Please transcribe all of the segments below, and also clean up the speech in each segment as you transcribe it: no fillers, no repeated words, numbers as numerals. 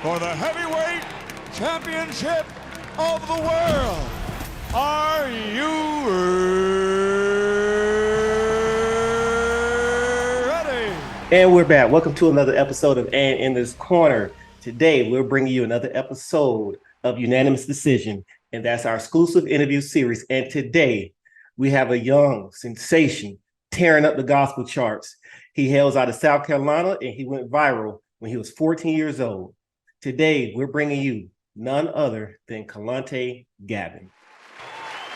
for the heavyweight championship of the world. Are you ready? And we're back. Welcome to another episode of And in This Corner. Today, we're bringing you another episode of Unanimous Decision, and that's our exclusive interview series. And today, we have a young sensation tearing up the gospel charts. He hails out of South Carolina, and he went viral when he was 14 years old. Today, we're bringing you none other than Kelontae Gavin.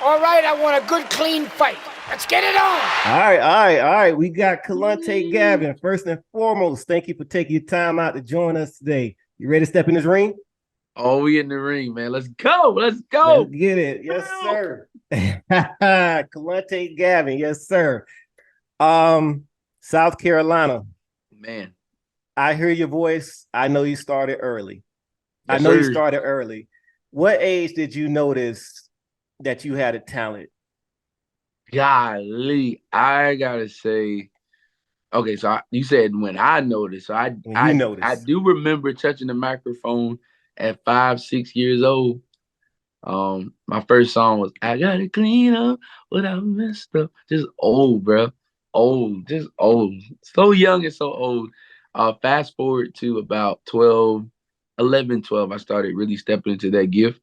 All right, I want a good, clean fight. Let's get it on. All right. We got Kelontae Gavin. First and foremost, thank you for taking your time out to join us today. You ready to step in this ring? Oh, we in the ring, man. Let's go. Let's go. Let's get it. Yes, sir. Kelontae Gavin. Yes, sir. South Carolina. Man. I hear your voice. I know you started early. Yes, I know you sir. started early. What age did you notice that you had a talent? Golly, I gotta say, okay, so you said when I noticed. So I noticed. I do remember touching the microphone at 5, 6 years old. My first song was "I Gotta Clean Up What I Messed Up." Just old, bro. Old, just old. So young and so old. Fast forward to about 11, 12, I started really stepping into that gift.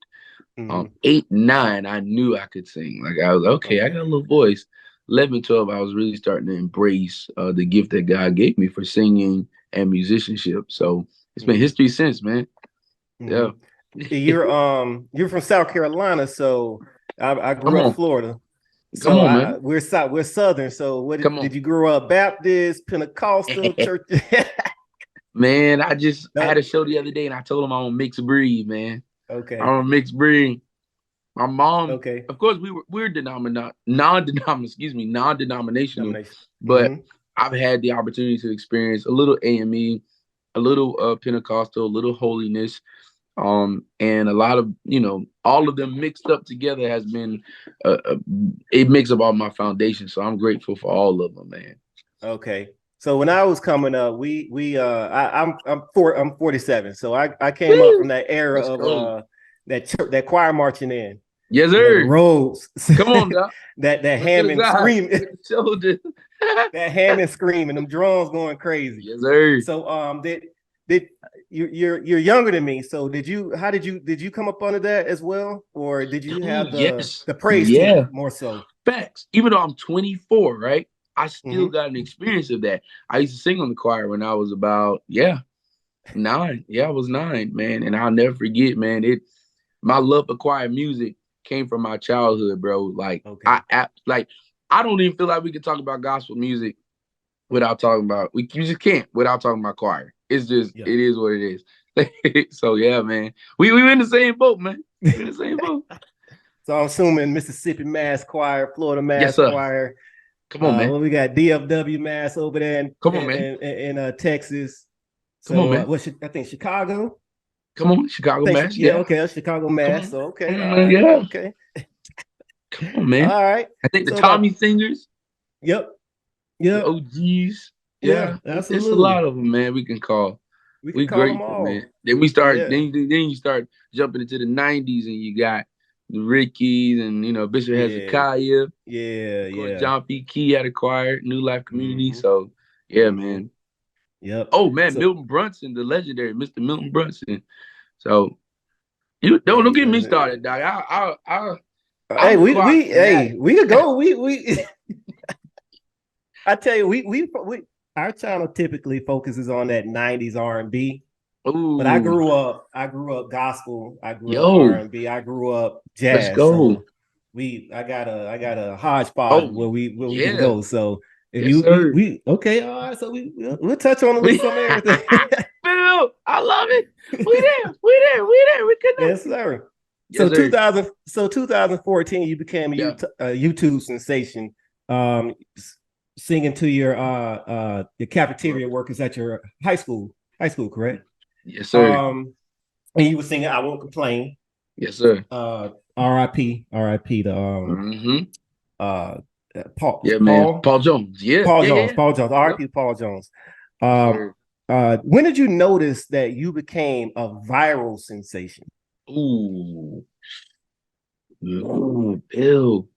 8, 9, I knew I could sing. Like I was okay, I got a little voice. 11, 12, I was really starting to embrace the gift that God gave me for singing and musicianship. So it's been history since, man. Yeah. You're from South Carolina, so I grew up in Florida. So Come on, man. We're Southern. So what did you grow up Baptist, Pentecostal, church? Man, I had a show the other day and I told them I'm a mixed breed, man. Okay. I'm a mixed breed. My mom, okay. Of course, we're non-denominational, but I've had the opportunity to experience a little AME, a little Pentecostal, a little holiness, and a lot of, all of them mixed up together has been a mix of all my foundation. So I'm grateful for all of them, man. Okay. So when I was coming up, I'm 47. So I came up from that era of that choir marching in. Yes, sir. The roads. Come on, Doc. that Hammond screaming. That Hammond screaming, them drums going crazy. Yes, sir. So you're younger than me. So did you come up under that as well, or did you have the praise team more so? Facts. Even though I'm 24, right? I still got an experience of that. I used to sing on the choir when I was about 9. Yeah, I was 9, man, and I'll never forget, man. My love for choir music came from my childhood, bro. Like I don't even feel like we can talk about gospel music without talking about. You just can't without talking about choir. It's just it is what it is. So yeah, man, we in the same boat, man. We in the same boat. So I'm assuming Mississippi Mass Choir, Florida Mass Choir. Come on, man. Well, we got DFW Mass over there in Texas. So, come on, man. I think Chicago. Come on, Chicago Mass. Yeah, okay, Chicago Mass. So, okay, okay. Come on, man. All right. I think the Tommy Singers. Yep. The OGs. Yeah, absolutely. It's a lot of them, man. We can call. We grateful, man. Then we start. Then you start jumping into the 90s, and you got the Rickies and Bishop Hezekiah. Of course, John P. Key had a choir, New Life Community. So yeah, man. Yep. Oh man, Milton Brunson, the legendary Mr. Milton Brunson. So you don't get me started, dog. We could go. We I tell you, we our channel typically focuses on that 90s R&B. But I grew up gospel. I grew up R&B. I grew up jazz. Let's go. So I got a hodgepodge where we can go. So if all right. So we'll touch on a little some everything. Bill, I love it. We there. We connect. Yes, sir. Yes, so 2014, you became a YouTube sensation, singing to your cafeteria workers at your high school, correct? Yes, sir. And you were singing "I Won't Complain." Yes, sir. R.I.P. Paul. Yeah, man. Paul Jones. Yeah. Paul Jones. R.I.P. Paul Jones. When did you notice that you became a viral sensation? Ooh, Bill.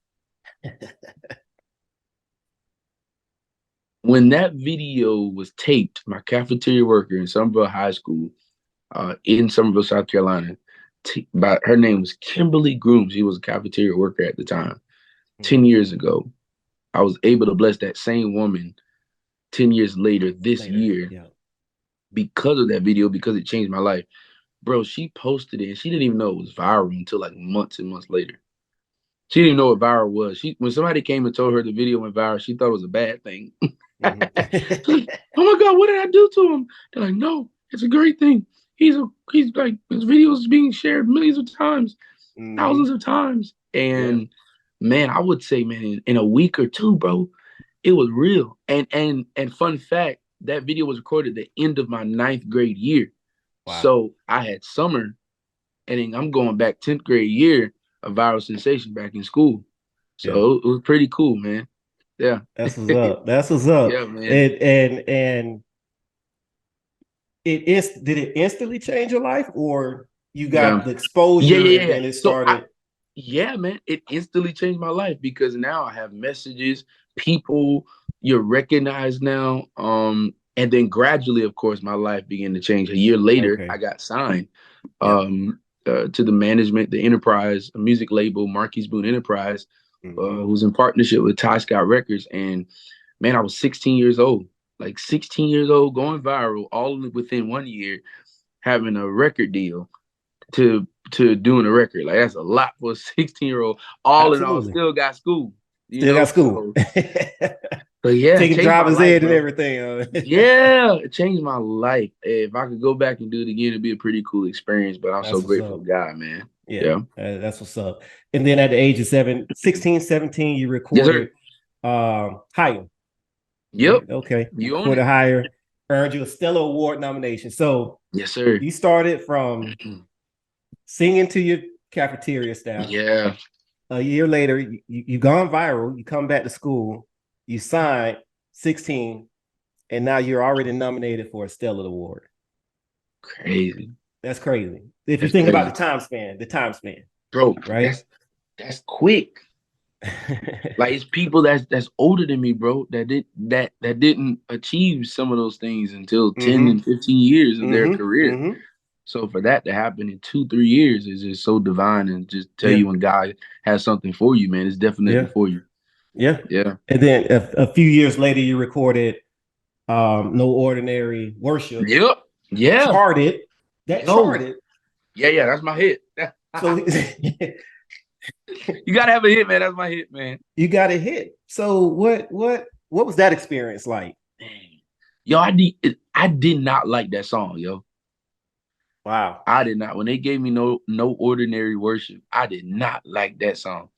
When that video was taped, my cafeteria worker in Somerville High School, in Somerville, South Carolina, her name was Kimberly Groom. She was a cafeteria worker at the time. 10 years ago, I was able to bless that same woman 10 years later this year because of that video, because it changed my life. Bro, she posted it and she didn't even know it was viral until like months and months later. She didn't even know what viral was. When somebody came and told her the video went viral, she thought it was a bad thing. Like, oh my God, what did I do to him? They're like, no, it's a great thing. He's like, his videos is being shared millions of times, thousands of times. And man, I would say, man, in a week or two, bro, it was real. And fun fact, that video was recorded at the end of my 9th grade year. Wow. So I had summer, and then I'm going back 10th grade year, a viral sensation back in school. So it was pretty cool, man. Yeah. That's what's up. That's what's up. Yeah, man. And did it instantly change your life, or you got the exposure and it started? Man, it instantly changed my life because now I have messages, people, you're recognized now. And then gradually, of course, my life began to change. A year later, I got signed to the management, the Enterprise, a music label, Marquis Boone Enterprise, who's in partnership with Ty Scott Records. And man, I was 16 years old, like 16 years old, going viral, all within 1 year, having a record deal to doing a record. Like, that's a lot for a 16-year-old. All in all, still got school. Got school. But yeah, taking driver's ed and everything. It changed my life. If I could go back and do it again, it'd be a pretty cool experience. But I'm so grateful to God, man. That's what's up. And then at the age of 16, 17, you recorded Higher. Yep. Okay. You recorded Higher, earned you a Stellar Award nomination. So yes, sir. You started from singing to your cafeteria staff. Yeah. A year later, you gone viral. You come back to school. You signed 16, and now you're already nominated for a Stellar Award. Crazy. That's crazy. If you think about the time span, bro, right? That's quick. Like, it's people that's older than me, bro, that didn't achieve some of those things until 10 and 15 years of their career. So for that to happen in 2-3 years is just so divine, and just tell you when God has something for you, man, it's definitely for you. Yeah. And then a few years later, you recorded No Ordinary Worship. Yep. Yeah. Charted. Charted. Yeah, that's my hit. So you gotta have a hit, man. That's my hit, man. You got a hit. So what was that experience like? Dang. Yo, I did not like that song, yo. Wow. I did not. When they gave me No Ordinary Worship, I did not like that song.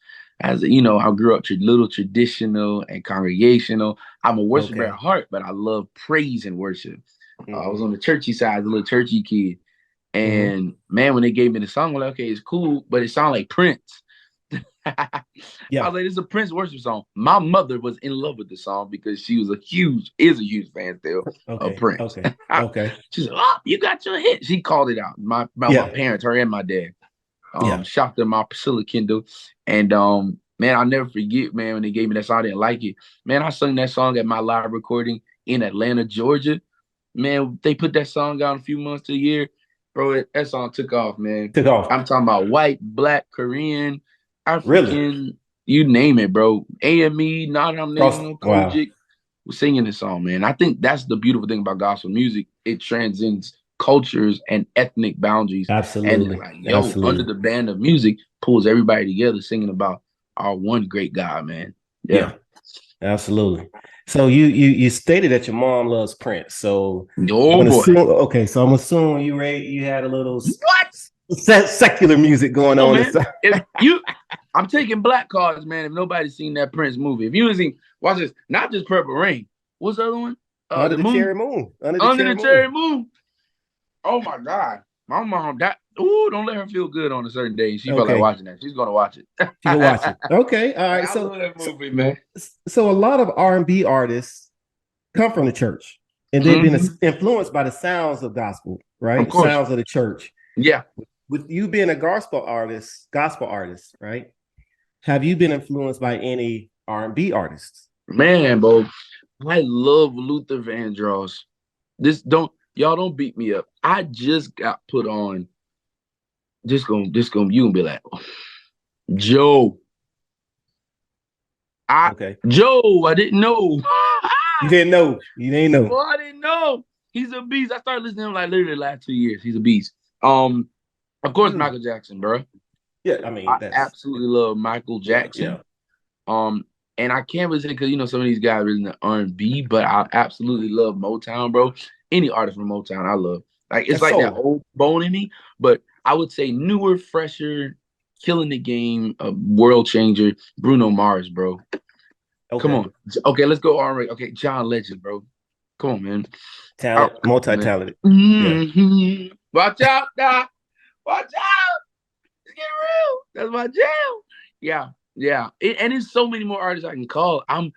As you know, I grew up little traditional and congregational. I'm a worshiper at heart, but I love praise and worship. I was on the churchy side, a little churchy kid. And man, when they gave me the song, I'm like, okay, it's cool, but it sounded like Prince. I was like, this is a Prince worship song. My mother was in love with the song because she was a huge fan still of Prince. She said, oh, you got your hit. She called it out. My parents, her and my dad. Shopped in my Priscilla Kindle. And man, I'll never forget, man, when they gave me that song, I didn't like it. Man, I sung that song at my live recording in Atlanta, Georgia. Man, they put that song out in a few months to a year. Bro, that song took off, man. I'm talking about white, black, Korean, African, you name it, bro. AME, non-denominational, Kojic, was singing this song, man. I think that's the beautiful thing about gospel music. It transcends cultures and ethnic boundaries. Absolutely. And under the band of music, pulls everybody together singing about our one great God, man. Yeah. Absolutely. So you stated that your mom loves Prince. So so I'm assuming you had a little secular music going on. Man. I'm taking black cards, man. If nobody's seen that Prince movie, if you haven't seen, watch this. Not just Purple Rain. What's the other one? Under the Cherry Moon. Under the Cherry Moon. Oh my God, my mom. Don't let her feel good on a certain day. She felt like watching that. She's gonna watch it. She'll watch it. Okay, all right. I love that movie, man. So a lot of R&B artists come from the church, and they've been influenced by the sounds of gospel, right? Of course. Sounds of the church. Yeah. With you being a gospel artist, right? Have you been influenced by any R&B artists? Man, bro, I love Luther Vandross. Y'all don't beat me up. I just got put on. You gonna be like, Joe. Joe, I didn't know. You didn't know. Boy, I didn't know. He's a beast. I started listening to him like literally the last 2 years. He's a beast. Of course, Michael Jackson, bro. Yeah, I mean, I absolutely love Michael Jackson. Yeah. And I can't really say because some of these guys are in the R&B, but I absolutely love Motown, bro. Any artist from Motown, I love. Like it's like that old bone in me, but I would say newer, fresher, killing the game, a world changer, Bruno Mars, bro. Okay. Come on. Okay, let's go R&B. Okay, John Legend, bro. Come on, man. Talent, multi-talented. Yeah. Watch out, Doc. Watch out. It's getting real. That's my jam. Yeah. And there's so many more artists I can call. I'm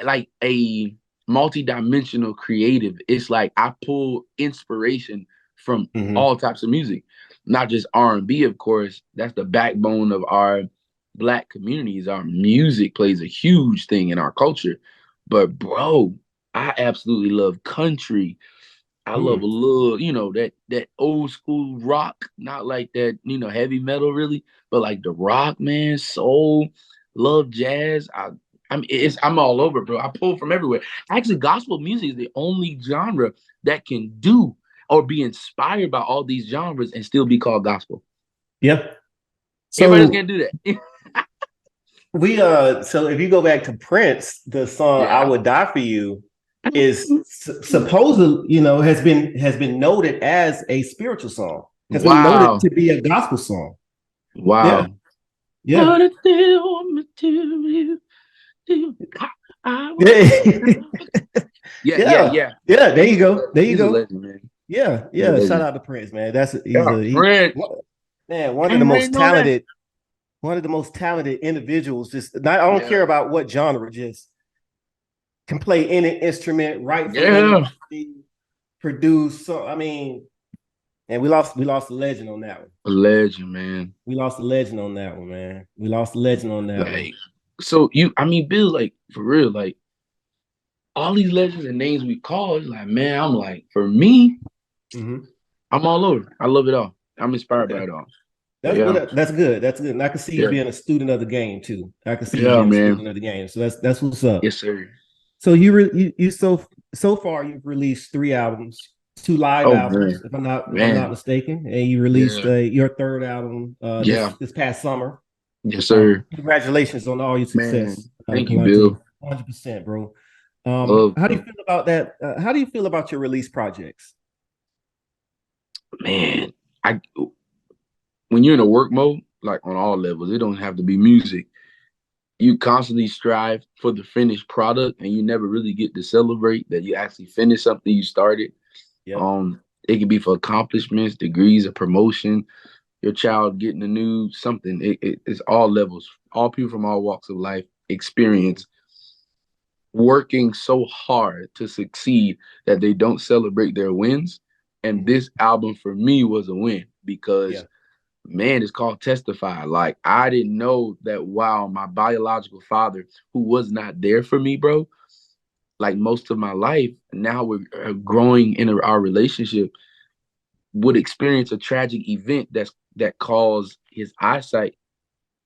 like a multi-dimensional creative. It's like I pull inspiration from all types of music, not just R&B, of course. That's the backbone of our Black communities. Our music plays a huge thing in our culture. But bro, I absolutely love country. I love a little, that old school rock, not like that, heavy metal really, but like the rock, man, soul, love jazz. I'm all over, bro. I pull from everywhere. Actually, gospel music is the only genre that can do or be inspired by all these genres and still be called gospel. Yep. So everybody's gonna do that. So if you go back to Prince, the song "I Would Die for You" is supposedly, has been noted as a spiritual song. Has been noted to be a gospel song. Wow. Yeah. Yeah. There you go. Legend, man. Yeah. Shout out to Prince, man. Prince. One of the most talented. One of the most talented individuals. I don't care about what genre. Just can play any instrument, write for anything, produce. So I mean, and we lost a legend on that one. A legend, man. We lost a legend on that one, man. We lost a legend on that one. So Bill, like for real, like all these legends and names we call, like man, I'm like for me, I'm all over. I love it all. I'm inspired by it all. That's good. And I can see you being a student of the game too. I can see you being a student of the game. So that's what's up. Yes, sir. So you so far you've released 3 albums, 2 live albums, if I'm not mistaken, and you released your 3rd album this past summer. Yes, sir. Congratulations on all your success. Thank you, Bill. 100%, bro. How do you feel about that? How do you feel about your release projects? Man, when you're in a work mode, like on all levels, it don't have to be music. You constantly strive for the finished product and you never really get to celebrate that you actually finished something you started. Yep. It can be for accomplishments, degrees, a promotion, your child getting a new something. It's all levels, all people from all walks of life experience working so hard to succeed that they don't celebrate their wins. And this album for me was a win because man, it's called Testify. Like, I didn't know that, wow, my biological father, who was not there for me, bro, like most of my life, now we're growing in our relationship, would experience a tragic event that caused his eyesight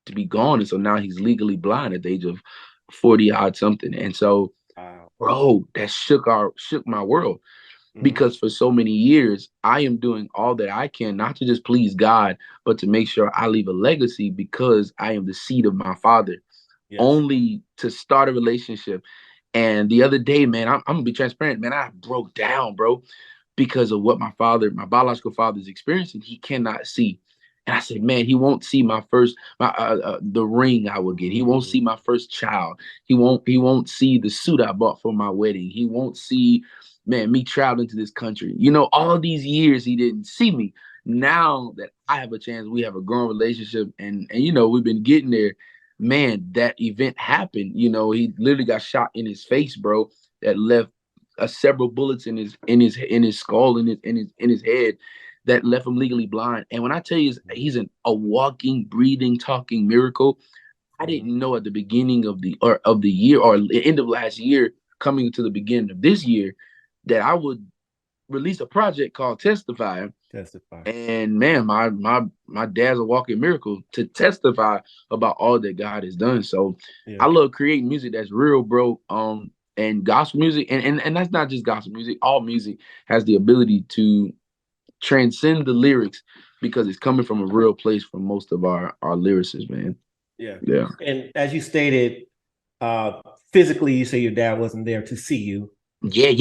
to be gone. And so now he's legally blind at the age of 40 odd something. And so, bro, that shook my world. Because for so many years, I am doing all that I can, not to just please God, but to make sure I leave a legacy because I am the seed of my father, only to start a relationship. And the other day, man, I'm going to be transparent, man, I broke down, bro, because of what my biological father is experiencing. He cannot see. And I said, man, he won't see the ring I will get. He won't see my first child. He won't see the suit I bought for my wedding. He won't see, man, me traveling to this country. All these years he didn't see me. Now that I have a chance, we have a growing relationship and we've been getting there. Man, that event happened. He literally got shot in his face, bro, that left several bullets in his skull, in his head, that left him legally blind. And when I tell you he's a walking, breathing, talking miracle, I didn't know at the beginning of the year, or end of last year, coming to the beginning of this year, that I would release a project called Testify. And man, my dad's a walking miracle to testify about all that God has done. So I love creating music that's real, bro. And gospel music, and that's not just gospel music. All music has the ability to transcend the lyrics because it's coming from a real place for most of our lyricists, man. Yeah. And as you stated, physically, you say your dad wasn't there to see you. Yeah.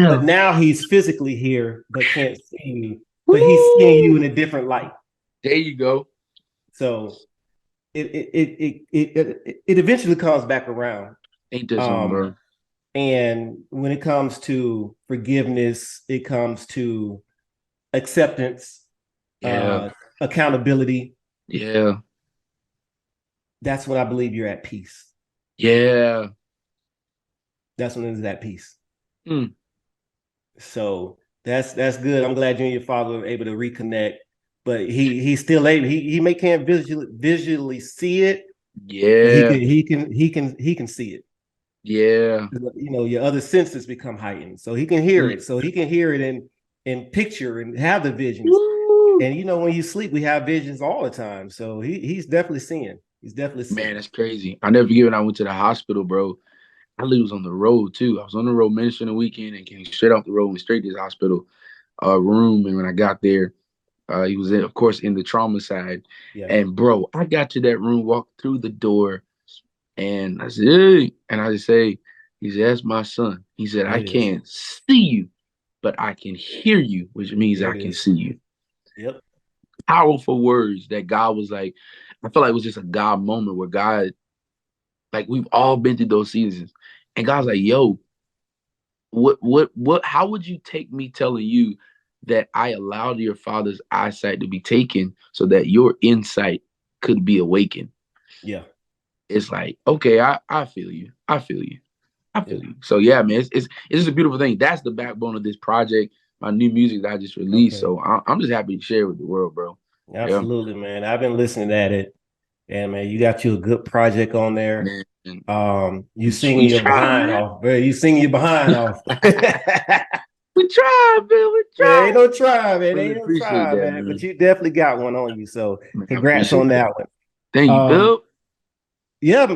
But now he's physically here, but can't see you. But he's seeing you in a different light. There you go. So it eventually comes back around. Ain't that something, bro? And when it comes to forgiveness, it comes to acceptance, accountability. Yeah. That's when I believe you're at peace. Yeah. That's when it's at peace. Mm. So that's good. I'm glad you and your father were able to reconnect. But he's still able. He can't visually see it. Yeah. He can see it. Yeah. You know, your other senses become heightened. So he can hear it. So he can hear it in picture and have the visions. Woo. And you know, when you sleep, we have visions all the time. So he's definitely seeing. He's definitely seeing. Man, that's crazy. I never forget when I went to the hospital, bro. I was on the road too. I was on the road ministering the weekend and came straight off the road and straight to his hospital room. And when I got there, he was of course in the trauma side. Yeah. And bro, I got to that room, walked through the door, and I said, "Hey," and I just say, he said, "That's my son." He said, "I can't see you, but I can hear you," which means I can see you. Yep. Powerful words that God was like, I feel like it was just a God moment where God, like, we've all been through those seasons. And God's like, yo, how would you take me telling you that I allowed your father's eyesight to be taken so that your insight could be awakened? Yeah. It's like, okay, I feel you. I feel you. So yeah, man, it's just a beautiful thing. That's the backbone of this project, my new music that I just released. Okay. So I'm just happy to share it with the world, bro. Absolutely, man. I've been listening at it. And man, you got you a good project on there. Man. You singing your behind off, bro. You singing your behind off. We try, man. We try. Yeah, ain't no try, man. Ain't no try, man. But you definitely got one on you. So congrats on that one. Thank you, Bill. Yeah.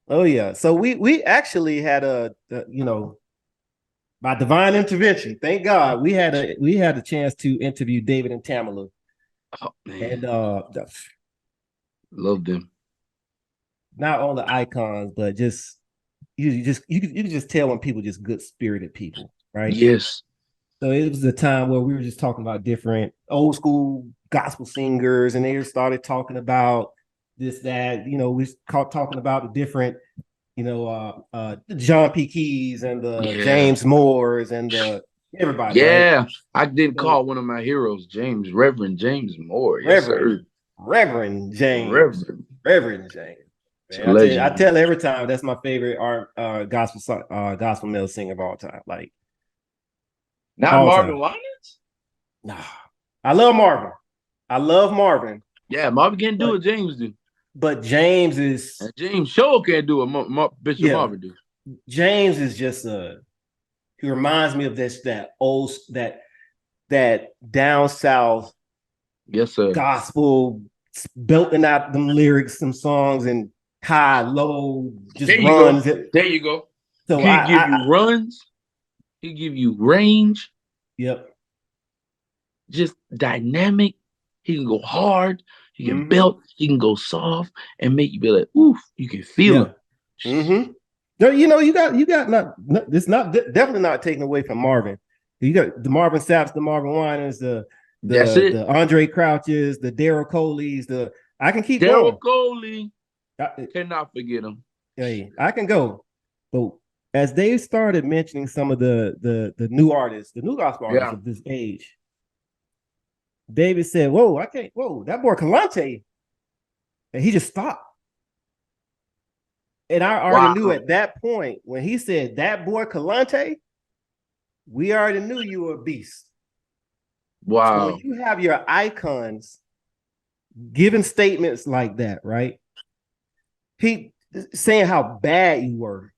Oh yeah. So we actually had by divine intervention, thank God, we had a chance to interview David and Tamela. Oh man. And love them. Not only icons, but just you can just tell when people just good spirited people, right? Yes. So it was a time where we were just talking about different old school gospel singers, and they started talking about this, that, we talking about the different, the John P. Keys and the James Moores and the everybody. Yeah, right? I did call one of my heroes, Reverend James Moore. Yes, sir. Reverend James. Reverend James. Man, I tell every time that's my favorite gospel male singer of all time. Like, not Marvin Winans? Nah, I love Marvin. Yeah, Marvin can't do what James do. But James is and James sure can't do what Bishop Marvin do. James is just he reminds me of that down south, yes sir, gospel, belting out them lyrics, some songs, and high, low, just there runs. There you go. So he give you runs, he give you range. Yep. Just dynamic. He can go hard. He can belt. He can go soft and make you be like, oof. You can feel him. Mm-hmm. You got not. It's not definitely not taken away from Marvin. You got the Marvin Sapps, the Marvin Winans, the Andre Crouches, the Daryl Coleys. I can keep going. Daryl Coley. Cannot forget him. Hey, I can go. But as they started mentioning some of the new artists, the new gospel artists of this age, David said, "Whoa, I can't. Whoa, that boy Kelontae," and he just stopped. And I already knew at that point when he said that boy Kelontae, We already knew you were a beast. So when Wow. you have your icons giving statements like that, right? He saying how bad you were.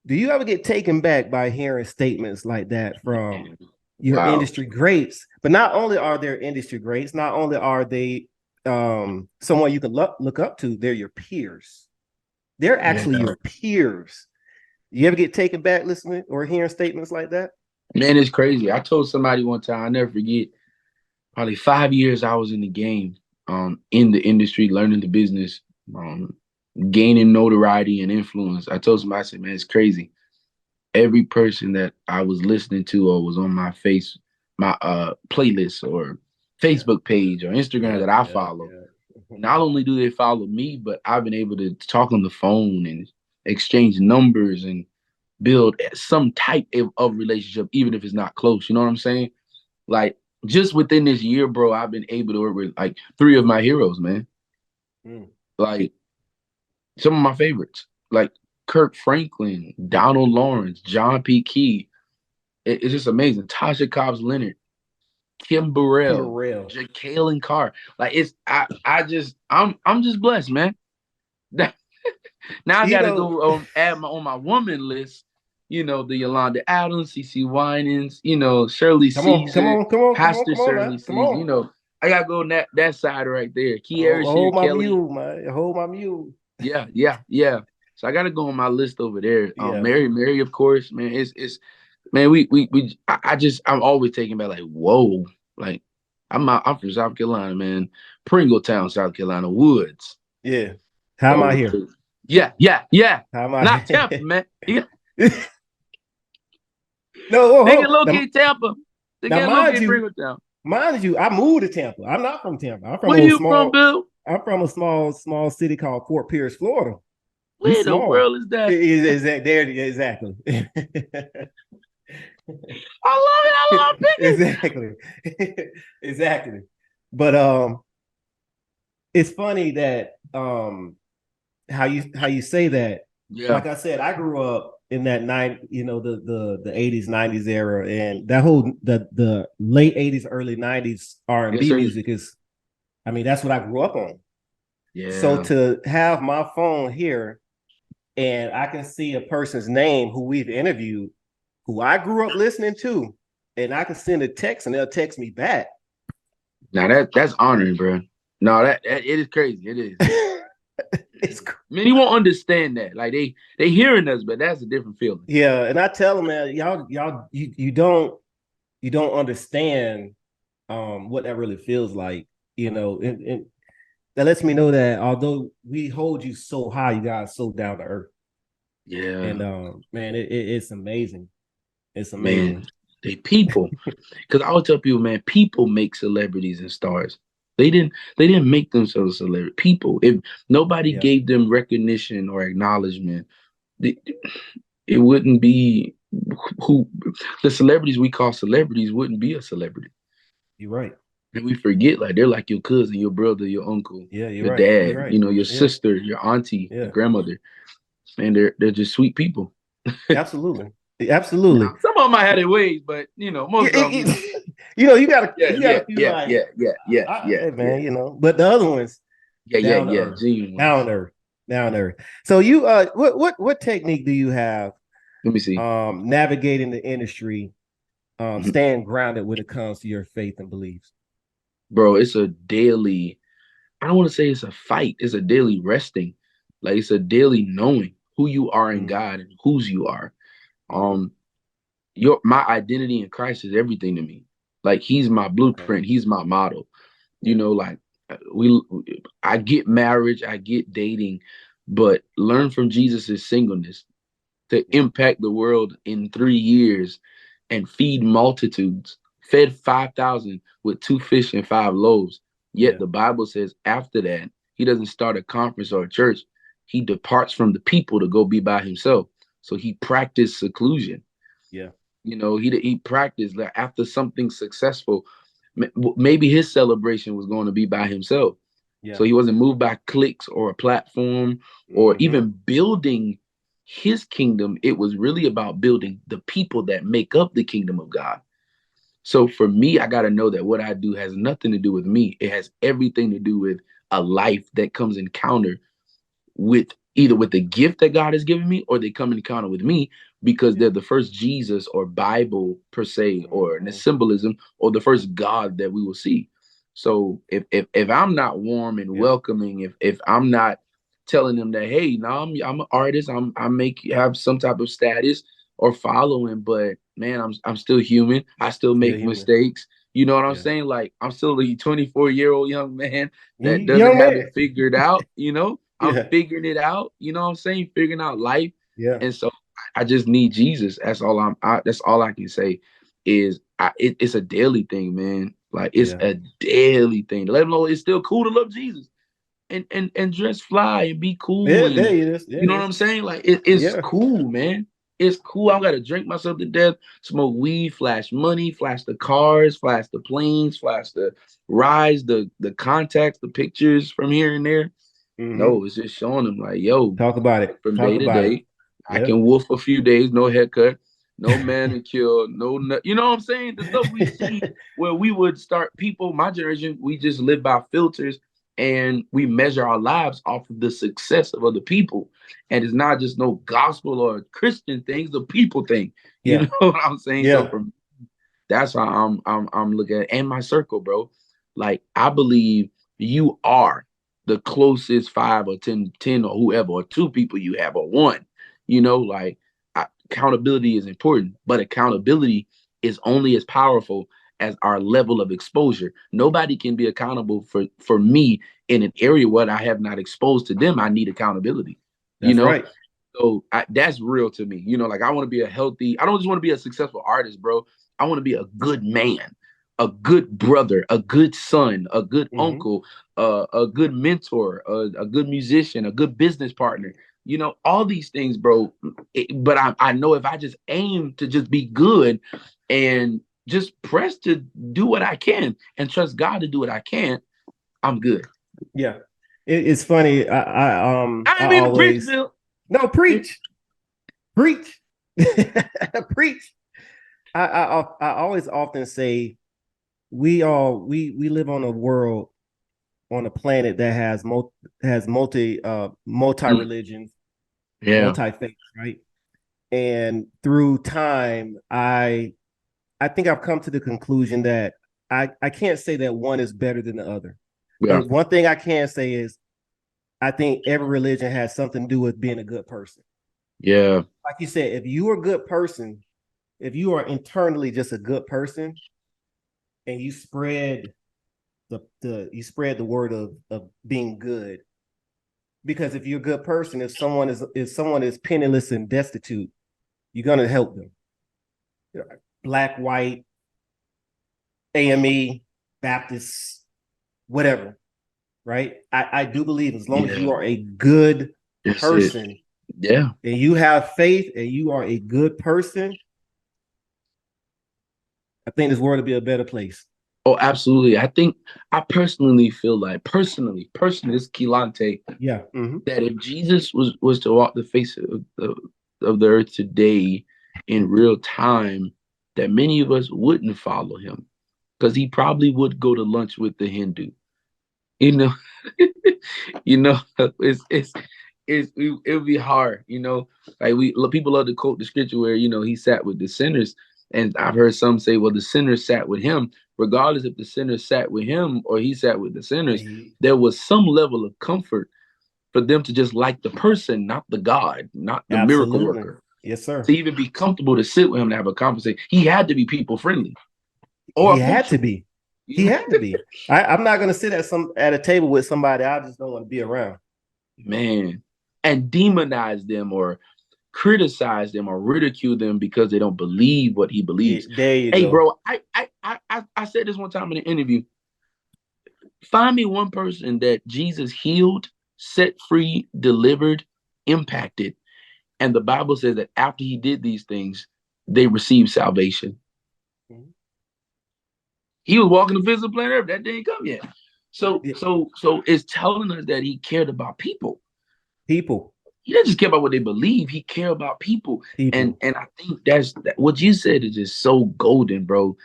Do you ever get taken back by hearing statements like that from your Wow. industry greats? But not only are there industry greats, not only are they someone you can look up to, they're your peers. They're actually Yeah. your peers. You ever get taken back listening or hearing statements like that? Man, it's crazy. I told somebody one time, I never forget, probably 5 years I was in the game, in the industry, learning the business, gaining notoriety and influence. I told somebody, I said, man, it's crazy. Every person that I was listening to or was on my playlist or Facebook page or Instagram that I follow, not only do they follow me, but I've been able to talk on the phone and exchange numbers and build some type of relationship, even if it's not close. You know what I'm saying? Like, just within this year, bro, I've been able to work with like 3 of my heroes, man. Like, some of my favorites, like Kirkfranklin, Donald Lawrence, John P. Key. It's just amazing. Tashacobbsleonard, kimburrell, jekalyncarr. Like, I'm just blessed, man. Now I gotta go add on my woman list. The Yolanda Adams, CC Winans, Shirley Caesar, Pastor Shirley Caesar. I gotta go on that side right there. Hold my mule, man. Hold my mule. Yeah. So I gotta go on my list over there. Mary, of course, man. It's man. I'm always taken back. Like, whoa, like I'm from South Carolina, man. Pringletown, South Carolina, Woods. Yeah. How am I here? Yeah. How am I Not Tampa, man. No, they can locate Tampa. They can locate Pringletown. Mind you, I moved to Tampa. I'm not from Tampa. I'm from Where you from, Bill? I'm from a small city called Fort Pierce, Florida. Where the world is that? Exactly. I love it. Exactly. But it's funny that how you say that. Yeah. Like I said, I grew up in that the 80s, 90s era, and that whole the late 80s, early 90s R&B music is, I mean, that's what I grew up on. Yeah. So to have my phone here and I can see a person's name who we've interviewed, who I grew up listening to, and I can send a text and they'll text me back. Now that's honoring, bro. No, that it is crazy. It is. It's crazy. Man, you won't understand that. Like they hearing us, but that's a different feeling. Yeah, and I tell them, man, y'all, you don't understand what that really feels like, and that lets me know that although we hold you so high, you guys so down to earth. Yeah. And man, it's amazing. It's amazing. Man, they people. Because I always tell people, man, people make celebrities and stars. They didn't make themselves celebrity. People. If nobody gave them recognition or acknowledgement, it wouldn't be who the celebrities we call celebrities wouldn't be a celebrity. You're right. And we forget, like, they're like your cousin, your brother, your uncle, your dad, you're right. Your sister, your auntie, your grandmother. And they're just sweet people. Absolutely. Absolutely. Now, some of them I had their ways, but most of them. You gotta man, but the other ones, down there. So you what technique do you have? Let me see. Navigating the industry, staying grounded when it comes to your faith and beliefs. Bro, it's a daily, I don't want to say it's a fight, it's a daily resting. Like, it's a daily knowing who you are in God and whose you are. My identity in Christ is everything to me. Like, he's my blueprint, he's my model. Like, I get marriage, I get dating, but learn from Jesus's singleness to impact the world in 3 years and feed multitudes. Fed 5,000 with 2 fish and 5 loaves. Yet the Bible says after that, he doesn't start a conference or a church. He departs from the people to go be by himself. So he practiced seclusion. Yeah. He practiced, like, after something successful, maybe his celebration was going to be by himself. Yeah. So he wasn't moved by clicks or a platform or even building his kingdom, it was really about building the people that make up the kingdom of God. So for me, I got to know that what I do has nothing to do with me. It has everything to do with a life that comes encounter with either with the gift that God has given me, or they come in encounter with me because they're the first Jesus or Bible per se, or the symbolism, or the first God that we will see. So if I'm not warm and welcoming, if I'm not telling them that, hey, no, I'm an artist, have some type of status or following, but man, I'm still human. I still make mistakes. You know what I'm saying? Like, I'm still a 24-year-old young man that doesn't have it figured out. I'm figuring it out. You know what I'm saying? Figuring out life. Yeah. And so I just need Jesus. That's all that's all I can say is it's a daily thing, man. Like, it's a daily thing. To let them know it's still cool to love Jesus and dress fly and be cool. Yeah, and, you know what I'm saying? Like, it's cool, man. It's cool. I gotta drink myself to death, smoke weed, flash money, flash the cars, flash the planes, flash the rides, the contacts, the pictures from here and there. No, it's just showing them like, yo, talk about it from day to day. I can wolf a few days, no haircut, no manicure, no, you know what I'm saying? The stuff we see where we would start people, my generation, we just live by filters and we measure our lives off of the success of other people. And it's not just no gospel or Christian things, the people thing. You know what I'm saying? So that's how I'm looking at it. And my circle, bro. Like, I believe you are the closest 5 or 10 or whoever, or 2 people you have, or 1. Like, accountability is important, but accountability is only as powerful as our level of exposure. Nobody can be accountable for me in an area where I have not exposed to them. I need accountability. That's right. So that's real to me. Like, I want to be a healthy, I don't just want to be a successful artist, bro. I want to be a good man, a good brother, a good son, a good uncle, a good mentor, a good musician, a good business partner. All these things, bro. But I know if I just aim to just be good and just press to do what I can and trust God to do what I can, I'm good. Yeah. It's funny. I mean, always, preach, Bill. No, preach. Preach. I always often say we live on a world, on a planet that has multi religions, multi faiths, right? And through time, I think I've come to the conclusion that I can't say that one is better than the other. Yeah. But one thing I can say is I think every religion has something to do with being a good person. Yeah. Like you said, if you are a good person, if you are internally just a good person, and you spread the word of being good, because if you're a good person, if someone is penniless and destitute, you're gonna help them. Black, white, AME, Baptist, whatever, right? I do believe as long as you are a good person, and you have faith, and you are a good person, I think this world will be a better place. Oh, absolutely. I personally feel like, personally, this Kelontae, that if Jesus was to walk the face of the earth today in real time, that many of us wouldn't follow him, because he probably would go to lunch with the Hindu. It would be hard. Like, people love to quote the scripture where he sat with the sinners, and I've heard some say, well, the sinners sat with him. Regardless if the sinners sat with him or he sat with the sinners, there was some level of comfort for them to just like the person, not the God, not the miracle worker. Yes, sir. To even be comfortable to sit with him and have a conversation, he had to be people friendly. He had to be. I'm not going to sit at a table with somebody I just don't want to be around. Man, and demonize them or criticize them or ridicule them because they don't believe what he believes. There you go. Hey, bro, I said this one time in an interview. Find me one person that Jesus healed, set free, delivered, impacted, and the Bible says that after he did these things, they received salvation. He was walking the physical planet Earth. That didn't come yet. So it's telling us that he cared about people. he doesn't just care about what they believe. He care about people. And I think what you said is just so golden, bro.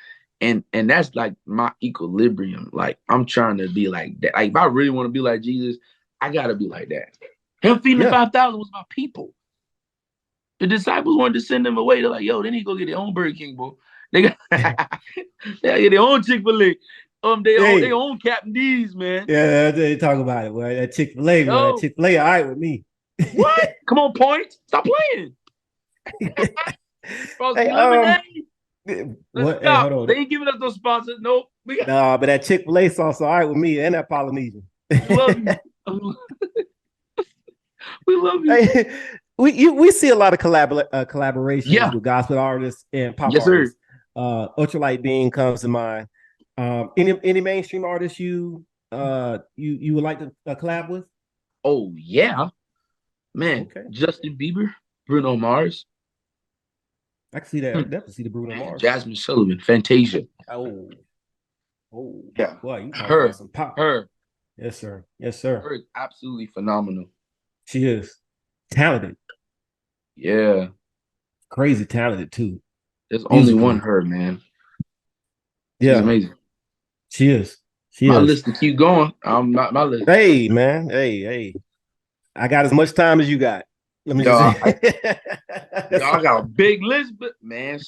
And that's like my equilibrium. Like I'm trying to be like that. Like if I really want to be like Jesus, I gotta be like that. Him feeding the 5,000 was about people. The disciples wanted to send them away. They're like, yo, they need to go get their own Burger King, bro. They got they get their own Chick-fil-A. They own Captain D's, man. Yeah, they talk about it. Well, that Chick-fil-A, man. Chick-fil-A, all right with me. What? Come on, Point. Stop playing. What? Hey, hold on. They ain't giving us no sponsors. Nope. No, but that Chick-fil-A sauce, all right with me, and that Polynesian. We love you. We love you. Hey, we see a lot of collaborations with gospel artists and pop artists. Ultralight Being comes to mind. Any mainstream artists you would like to collab with? Oh yeah, man. Okay. Justin Bieber, Bruno Mars. I can see that. Definitely see the Bruno Mars. Jasmine Sullivan, Fantasia. Oh yeah. Boy, you her, some pop. Her. Yes, sir. Yes, sir. Her is absolutely phenomenal. She is talented. Yeah. Crazy talented too. There's only one her, man. She's amazing. She is. My list to keep going. I'm not my list. Hey, man. Hey. I got as much time as you got. Let me just say. I got a big list, but man,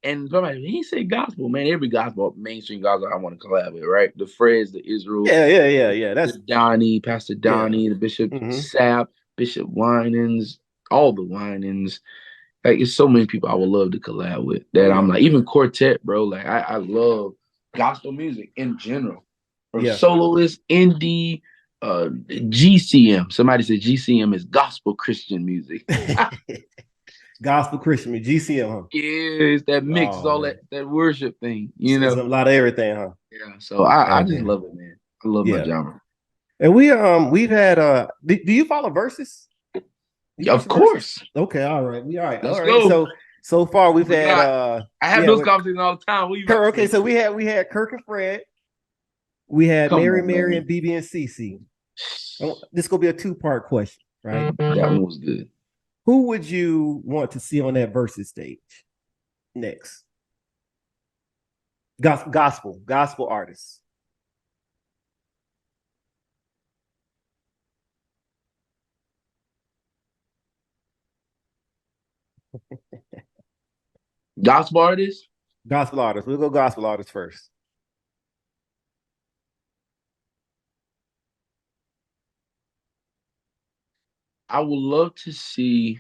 and somebody he said gospel, man. Every gospel, mainstream gospel, I want to collab with, right? The Freds, the Israel, That's Donnie, Pastor Donnie, the Bishop Sapp, Bishop Winans, all the Winans. Like, it's so many people I would love to collab with. That I'm like, even quartet, bro. Like, I love gospel music in general, from soloist, indie. GCM. Somebody said GCM is gospel Christian music. Gospel Christian music, GCM, huh? Yeah, it's that mix, that worship thing. You know, it's a lot of everything, huh? Yeah. So I just love it, man. I love my genre. And we've had do you follow Versus? Of course. Versus? Okay, all right. Let's go. So far we've had I have those conversations all the time. Okay, so we had Kirk and Fred. We had Mary and BB and CC. This is gonna be a 2-part question, right? That one was good. Who would you want to see on that Versus stage next? Gospel artists. Gospel artists? Gospel artists. We'll go gospel artists first. I would love to see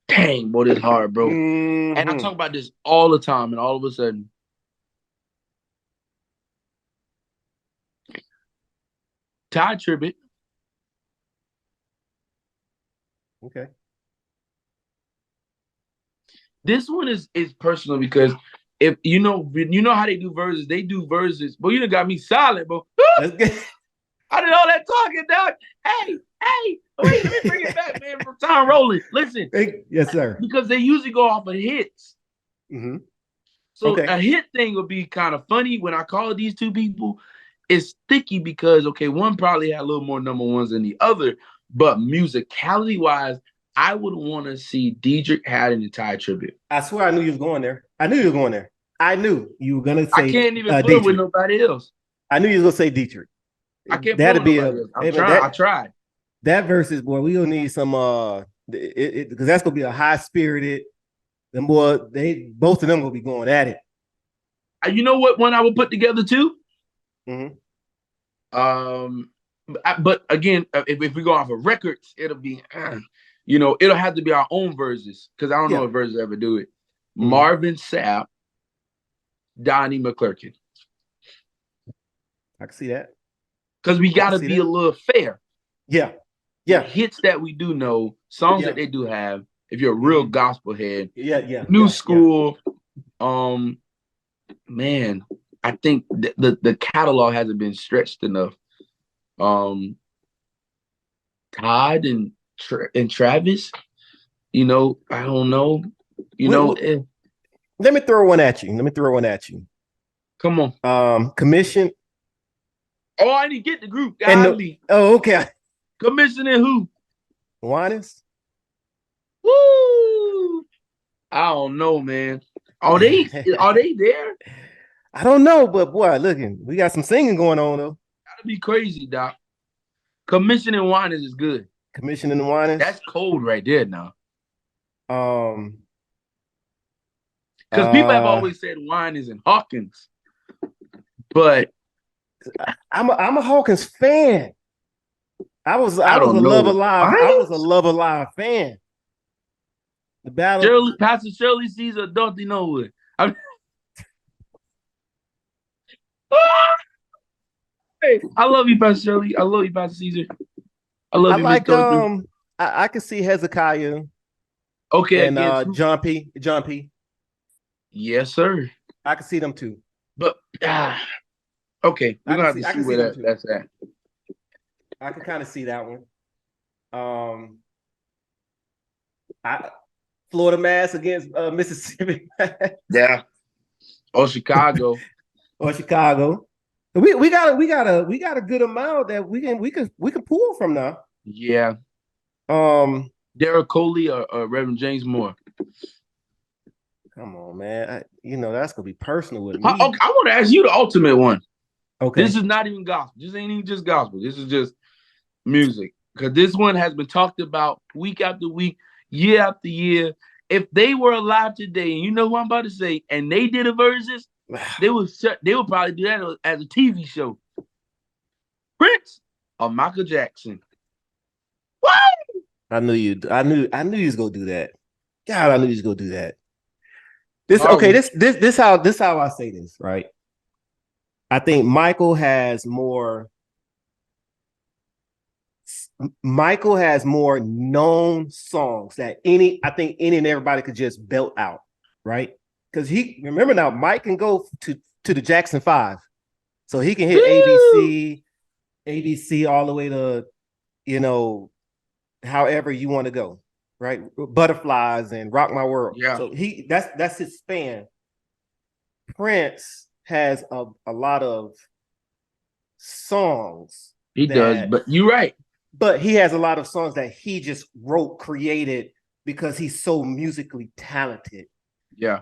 dang, boy, it's hard, bro. And I talk about this all the time, and all of a sudden Ty Tribbett. Okay. This one is personal because if you know how they do verses, but you done got me silent, bro. I did all that talking, dog. Hey, wait, let me bring it back, man, from time rolling. Listen. Yes, sir. Because they usually go off of hits. Mm-hmm. So a hit thing would be kind of funny when I call these two people. It's sticky because, one probably had a little more number ones than the other, but musicality-wise, I would want to see Deitrick Haddon and Ty Tribbett. I swear I knew you was going there. I knew you were going to say I can't even put it with nobody else. I knew you was going to say Deitrick. I can't put it with nobody else. I tried. That Versus, boy, we gonna need some because that's gonna be a high-spirited. Them boy, both of them will be going at it. You know what one I would put together too? Mm-hmm. But again, if we go off of records, it'll be, it'll have to be our own verses because I don't know if verses ever do it. Mm-hmm. Marvin Sapp, Donnie McClurkin. I can see that. Because we got to be a little fair. Yeah. Hits that we do know, songs that they do have. If you're a real gospel head, new school. Man, I think the catalog hasn't been stretched enough. Todd and Travis, I don't know. Let me throw one at you. Come on. Commission. Oh, I didn't get the group. Okay. Commissioning who? Juanes. Woo! I don't know, man. Are they there? I don't know, but boy, we got some singing going on though. That'd be crazy, Doc. Commissioning wine is good. Commissioning Juanes. That's cold right there now. Because people have always said wine is in Hawkins, but I'm a Hawkins fan. I was a Love Alive fan. The battle. Pastor Shirley Caesar, don't you know it? I love you, Pastor Shirley. I love you, Pastor Caesar. I love you, like I can see Hezekiah. Okay, and John P. Yes, sir. I can see them too. But okay, we're gonna have to see where that's at. I can kind of see that one. Florida Mass against Mississippi. Yeah. Or Chicago. We got a good amount that we can pull from now. Yeah. Derek Coley or Reverend James Moore. Come on, man. That's gonna be personal with me. I want to ask you the ultimate one. Okay. This is not even gospel. This ain't even just gospel. This is just music. Because this one has been talked about week after week, year after year. If they were alive today, and you know who I'm about to say, and they did a versus, they would probably do that as a TV show. Prince or Michael Jackson. What? I knew you was gonna do that. God, I knew you was gonna do that. This how I say this, right? I think Michael has more known songs that any and everybody could just belt out, right? Because remember now, Mike can go to the Jackson 5. So he can hit ABC all the way to, however you want to go, right? Butterflies and Rock My World. Yeah. So that's his span. Prince has a lot of songs. He does, but you're right. But he has a lot of songs that he just created because he's so musically talented. Yeah.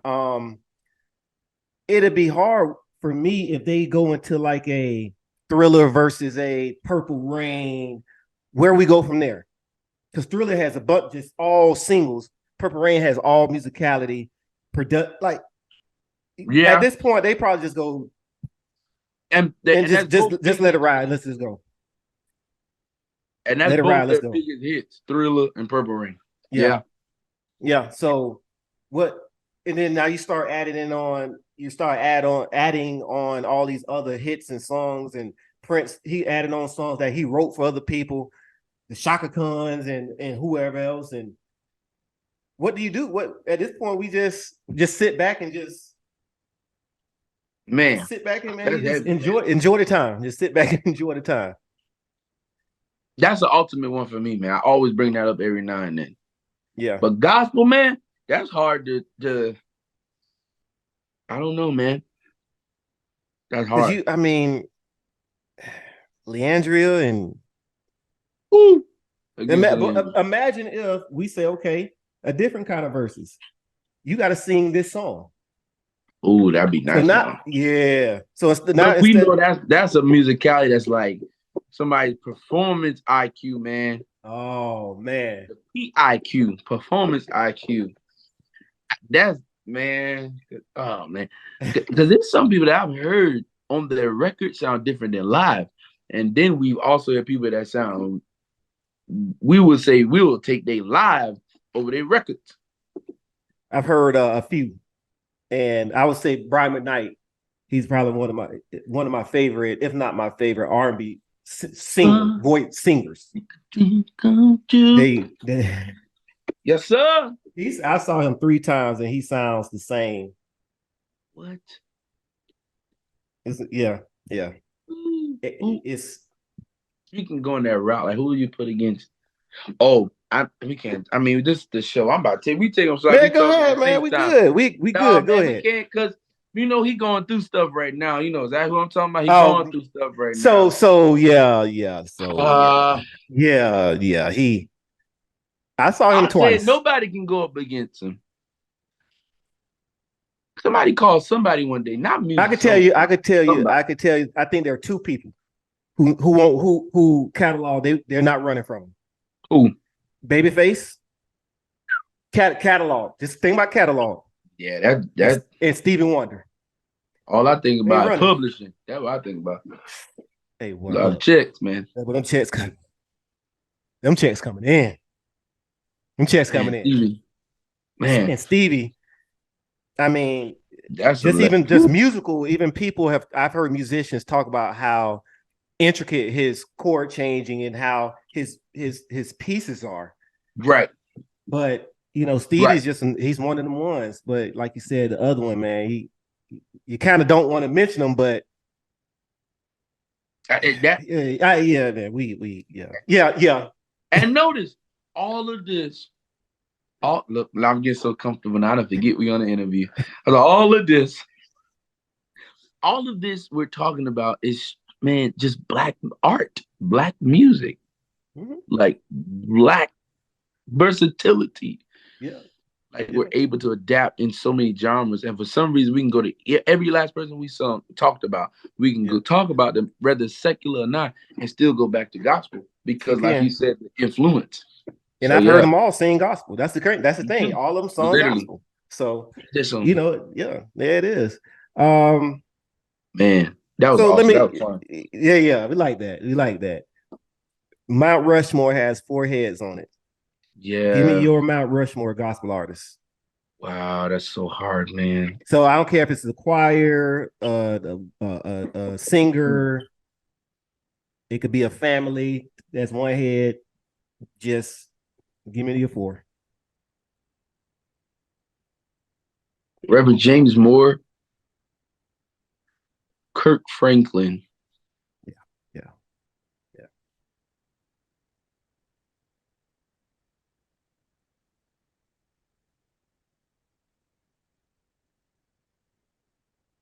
It'd be hard for me if they go into like a Thriller versus a Purple Rain, where we go from there. Because Thriller has a bunch, just all singles. Purple Rain has all musicality. At this point, they probably just go and just let it ride. Let's just go. And that's both their biggest hits, Thriller and Purple Rain. Yeah. So what? And then now you start adding on all these other hits and songs. And Prince, he added on songs that he wrote for other people, the Shaka Khans and whoever else. And what do you do? What at this point we just sit back and just sit back and just enjoy the time. Just sit back and enjoy the time. That's the ultimate one for me, man. I always bring that up every now and then. Yeah. But gospel, man, that's hard to I don't know, man. That's hard. Leandria and imagine if we say, okay, a different kind of verses. You got to sing this song. Ooh, that'd be nice. So it's know that's a musicality that's like somebody's performance IQ, man. Oh man, the PIQ, performance IQ. That's man. Oh man, because there's some people that I've heard on their record sound different than live, and then we've also had people that sound. We would say we will take their live over their records. I've heard a few, and I would say Brian McKnight. He's probably one of my favorite, if not my favorite, R&B voice singers. Yes, sir. I saw him 3 times, and he sounds the same. What? Yeah. It's you can go in that route. Like, who do you put against? Oh, we can't. I mean, this is the show. I'm about to take. We take them. So man, go ahead, man. We good. We good. Go ahead. We can't because You know, he going through stuff right now. You know exactly what I'm talking about. He going through stuff right now. I saw him twice. Nobody can go up against him. Somebody called somebody one day, not me. I could tell you. I think there are two people who catalog. They're not running from him. Who? Babyface. Catalog. Just think about catalog. Yeah, that's and Stevie Wonder. All I think about is publishing. That's what I think about. Hey, what? Love checks, man. But them checks coming. Them checks coming in. Them checks coming in. Stevie. Man. And Stevie. I mean, that's just musical. Even I've heard musicians talk about how intricate his chord changing and how his pieces are. Right. But you know, Stevie's he's one of them ones. But like you said, the other one, man, you kind of don't want to mention him, but yeah. And notice all of this. Look, I'm getting so comfortable now. I forget we on the interview. All of this we're talking about is, man, just black art, black music, like black versatility. Yeah. Like we're able to adapt in so many genres, and for some reason we can go to every last person we talked about. We can go talk about them, whether secular or not, and still go back to gospel because, like you said, the influence. And I've heard them all sing gospel. That's the thing. All of them sung gospel. So you know, there it is. Man, that was awesome. That was fun. Yeah, we like that. Mount Rushmore has 4 heads on it. Yeah. Give me your Mount Rushmore gospel artist. Wow, that's so hard, man. So I don't care if it's the choir, a singer. It could be a family. That's one head. Just give me your 4. Reverend James Moore, Kirk Franklin. Yeah.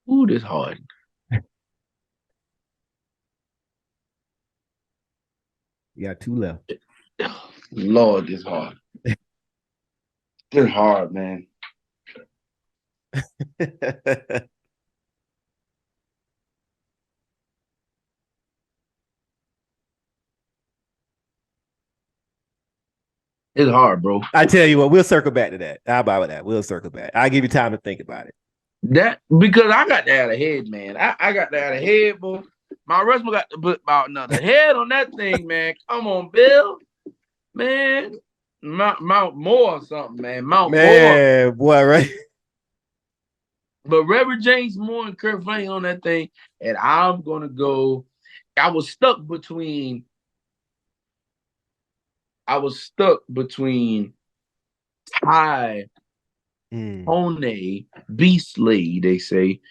Ooh, this hard. You got 2 left. Lord, this hard. It's hard, man. It's hard, bro. I tell you what, we'll circle back to that. How about that? We'll circle back. I'll give you time to think about it. That because I got to have a head, man. I got to have a head, boy. My Rushmore got to put about another head on that thing, man. Come on, Bill. Man. Mount Moore or something, man. Mount Moore. Boy, right? But Reverend James Moore and Kirk Franklin on that thing, and I'm gonna go. I was stuck between Ty, Tone, B-Slade, they say.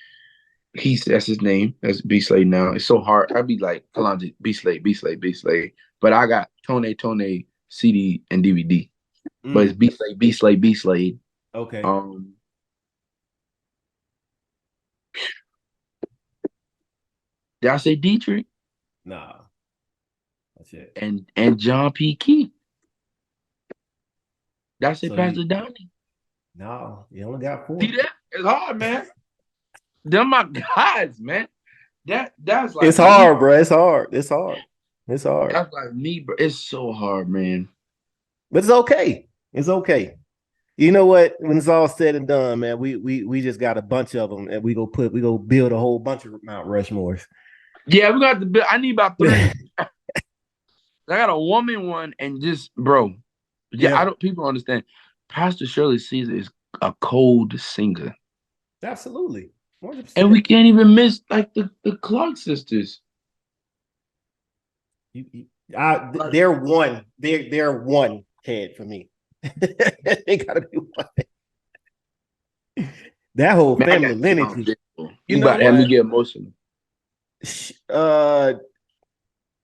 That's his name. That's B-Slade now. It's so hard. I'd be like, Kelontae, B-Slade. But I got Tone, CD and DVD. But it's B-Slade. Okay. Did I say Dietrich? Nah. That's it. And John P. Key. Did I say Pastor Donnie? No, you only got 4. See that? It's hard, man. Them my guys, man. That's like it's hard, bro. It's hard. That's like me, bro. It's so hard, man. But it's okay. It's okay. You know what? When it's all said and done, man, we just got a bunch of them, and we go build a whole bunch of Mount Rushmores. Yeah, we got to build. I need about 3. I got a woman one, and just bro. Yeah. People don't understand. Pastor Shirley Caesar is a cold singer. Absolutely. 100%. And we can't even miss like the Clark sisters. They're one. They're one head for me. They gotta be one. That whole family lineage. You about to have me get emotional.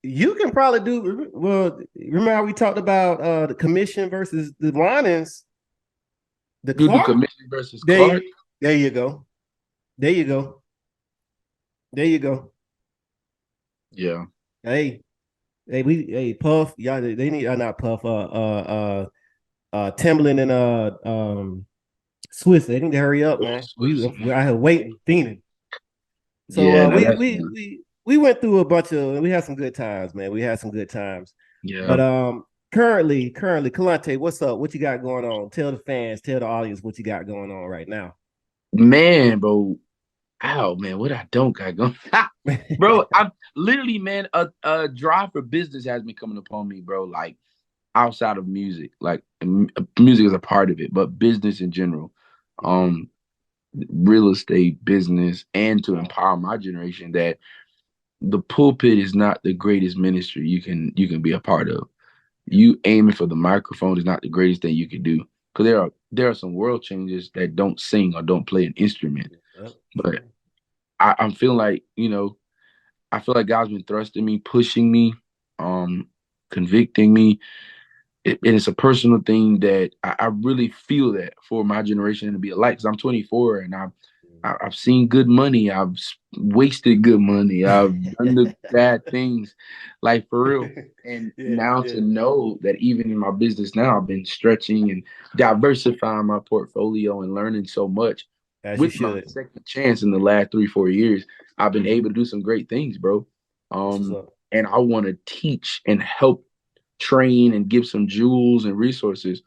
You can probably do well. Remember how we talked about the commission versus the Winans? The commission versus Clark. There you go. There you go. There you go. Yeah. Hey, Puff, y'all, they need not Puff, Timbaland and Swiss. They need to hurry up, man. We I have waiting, fiending. So Yeah, no, we went through a bunch of, we had some good times, man. We had some good times. yeah. But currently, Kelontae, what's up? What you got going on? Tell the fans, tell the audience what you got going on right now. Man, bro. Ow, man, what I don't got going. Bro, I'm literally, man, a drive for business has been coming upon me, bro. Like outside of music, like music is a part of it, but business in general, real estate business, and to empower my generation that the pulpit is not the greatest ministry you can be a part of. You aiming for the microphone is not the greatest thing you can do, because there are some world changers that don't sing or don't play an instrument. But I'm feeling like, I feel like God's been thrusting me, pushing me, convicting me. And it's a personal thing that I really feel that for my generation to be alike. Because I'm 24 and I've seen good money. I've wasted good money. I've done the bad things, like for real. And now to know that even in my business now, I've been stretching and diversifying my portfolio and learning so much. As With you my should. second chance in the last 3-4 years, I've been able to do some great things, bro. And I want to teach and help train and give some jewels and resources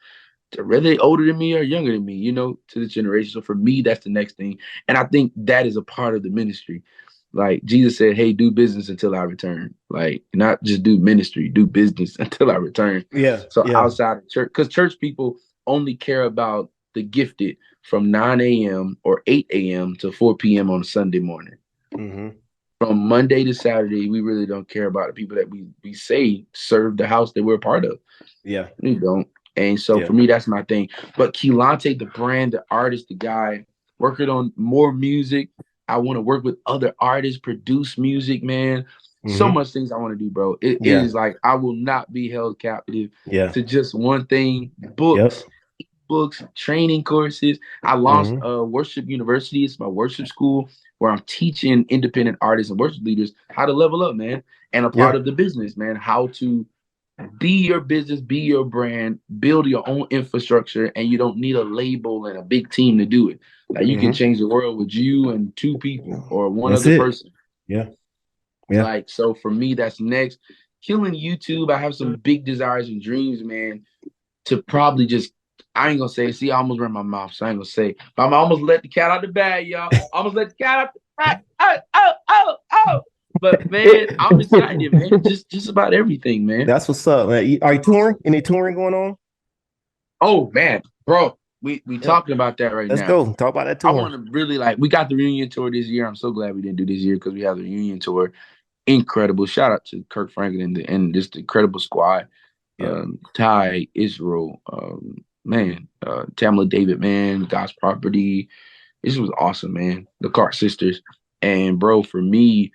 to whether they're older than me or younger than me, to the generation. So for me, that's the next thing. And I think that is a part of the ministry. Like Jesus said, hey, do business until I return. Like, not just do ministry, do business until I return. So outside of church, because church people only care about the gifted from 9 a.m. or 8 a.m. to 4 p.m. on a Sunday morning. From Monday to Saturday, we really don't care about the people that we say serve the house that we're a part of. Yeah. We don't. And so for me, that's my thing. But Kelontae, the brand, the artist, the guy, working on more music. I want to work with other artists, produce music, man. So much things I want to do, bro. It is like I will not be held captive to just one thing. Books, training courses. I launched Worship University. It's my worship school where I'm teaching independent artists and worship leaders how to level up, man. And a part of the business, man, how to be your business, be your brand, build your own infrastructure, and you don't need a label and a big team to do it. Like you can change the world with you and 2 people or one other person. Like, so for me, that's next. Killing YouTube, I have some big desires and dreams, man, to probably just, I ain't gonna say, see, I almost ran my mouth, so I ain't gonna say, but I'm almost let the cat out the bag, y'all. Almost let the cat out the bag. Oh. But man, I'm excited, man. Just about everything, man. That's what's up, man. Are you touring? Any touring going on? Oh man, bro, we talking about that right now. Let's go. Talk about that tour. I want to really, we got the reunion tour this year. I'm so glad we didn't do this year because we have the reunion tour. Incredible. Shout out to Kirkfranklin and just the incredible squad. Ty, Israel, Tamela, Davidmann, God's Property. This was awesome, man. The Carr sisters. And bro, for me,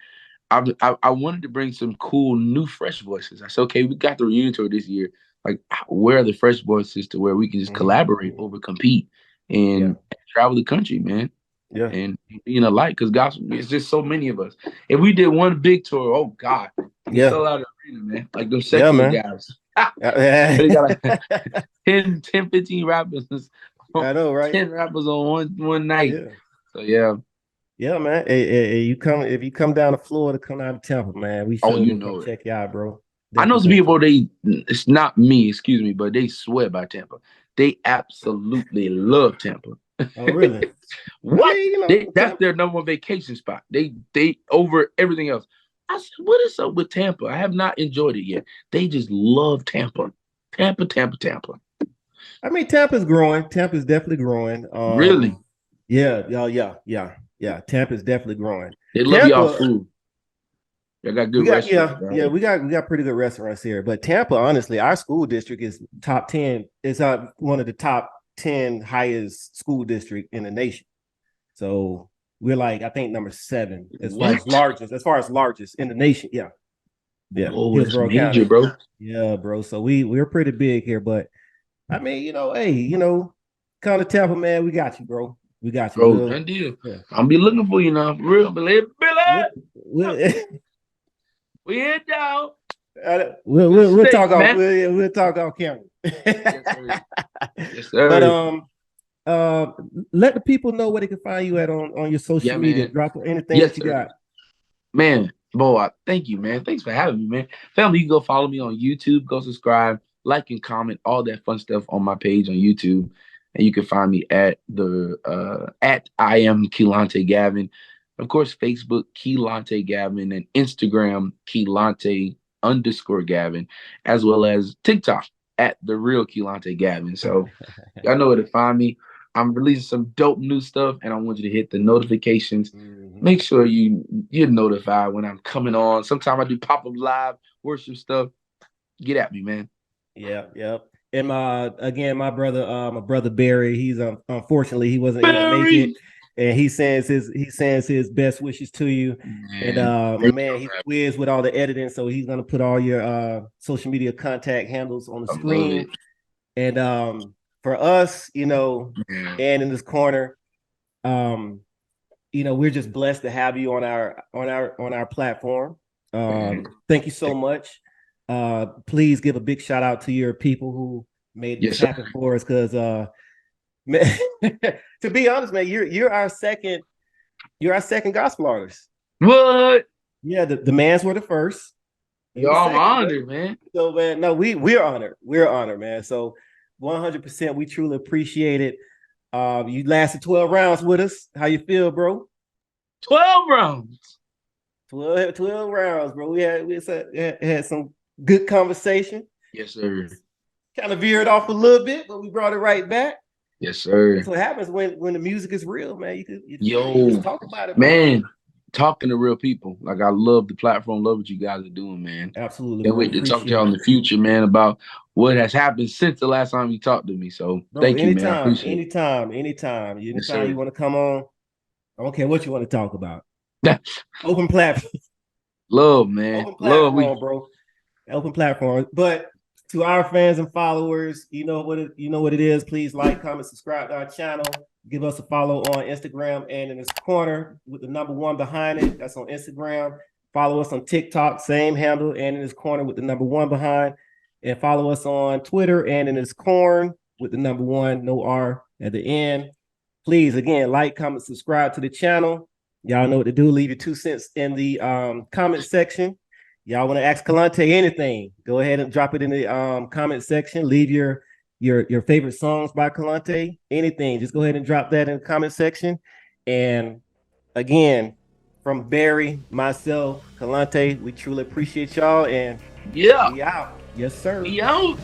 I wanted to bring some cool new fresh voices. I said, okay, we got the reunion tour this year. Like, where are the fresh voices to where we can just collaborate over compete and travel the country, man. And being alike, because gospel, it's just so many of us. If we did one big tour, oh God, we sell out the arena, man. Like those secular guys. They got like 10, 15 rappers. I know, right? 10 rappers on one night. So yeah, man. Hey, if you come down to Florida, come out of Tampa, man. We should check you out, bro. I know some people, it's not me, excuse me, but they swear by Tampa. They absolutely love Tampa. Oh, really? What? I mean, that's their number one vacation spot. They over everything else. I said, what is up with Tampa? I have not enjoyed it yet. They just love Tampa. Tampa. I mean, Tampa's growing. Tampa's definitely growing. Really? Yeah. Tampa's definitely growing. They love y'all food. Y'all got good restaurants. We got pretty good restaurants here. But Tampa, honestly, our school district is top 10. It's one of the top 10 highest school district in the nation. So we're like, I think number 7 as far as largest in the nation. Yeah. Oh, it's major, bro. Yeah, bro. So we're pretty big here, but I mean, hey, come to Tampa, man. We got you, bro. We got you. Bro, done deal. Yeah. I'll be looking for you now, for real. Billy. We here, dog. We'll talk off. We'll talk off camera. Yes, sir. Yes, sir. But let the people know where they can find you at on your social media. Man. Drop anything that you got. Man, boy, thank you, man. Thanks for having me, man. Family, you can go follow me on YouTube. Go subscribe, like, and comment all that fun stuff on my page on YouTube. And you can find me at I am Kelontae Gavin. Of course, Facebook, Kelontae Gavin, and Instagram, Kelontae_Gavin, as well as TikTok at the real Kelontae Gavin. So y'all know where to find me. I'm releasing some dope new stuff, and I want you to hit the notifications. Mm-hmm. Make sure you're notified when I'm coming on. Sometimes I do pop-up live worship stuff. Get at me, man. Yeah. And my brother Barry, he's unfortunately he wasn't able to make it. And he sends his best wishes to you. Man, he's whiz with all the editing, so he's gonna put all your social media contact handles on the screen. And for us, and in this corner, we're just blessed to have you on our platform. Thank you so much. Please give a big shout out to your people who made this happen for us, because to be honest, man, you're our second gospel artist. What? Yeah, the Mans were the first. Y'all honored, man. So man, no, we're honored. We're honored, man. So 100%, we truly appreciate it. You lasted 12 rounds with us. How you feel, bro? 12 rounds. 12 rounds, bro. We had some good conversation. Yes, sir. Kind of veered off a little bit, but we brought it right back. Yes, sir. That's what happens when the music is real, man. You can talk about it, man. Talking to real people. Like, I love the platform, love what you guys are doing, man. Absolutely. Can't wait to talk to y'all in the future, man, about what has happened since the last time you talked to me. So thank you, man. I appreciate anytime. Anytime you want to come on, I don't care what you want to talk about. Open platform. Love, man. Open platform, bro. Open platform. But to our fans and followers, you know what it is. Please like, comment, subscribe to our channel. Give us a follow on Instagram and in this corner with the number 1 behind it. That's on Instagram. Follow us on TikTok, same handle, and in this corner with the number 1 behind. And follow us on Twitter and in this corner with the number 1, no R at the end. Please, again, like, comment, subscribe to the channel. Y'all know what to do. Leave your 2 cents in the comment section. Y'all want to ask Kelontae anything, go ahead and drop it in the comment section. Leave your favorite songs by Kelontae, anything. Just go ahead and drop that in the comment section. And again, from Barry, myself, Kelontae, we truly appreciate y'all. And we out. Yes, sir. We out.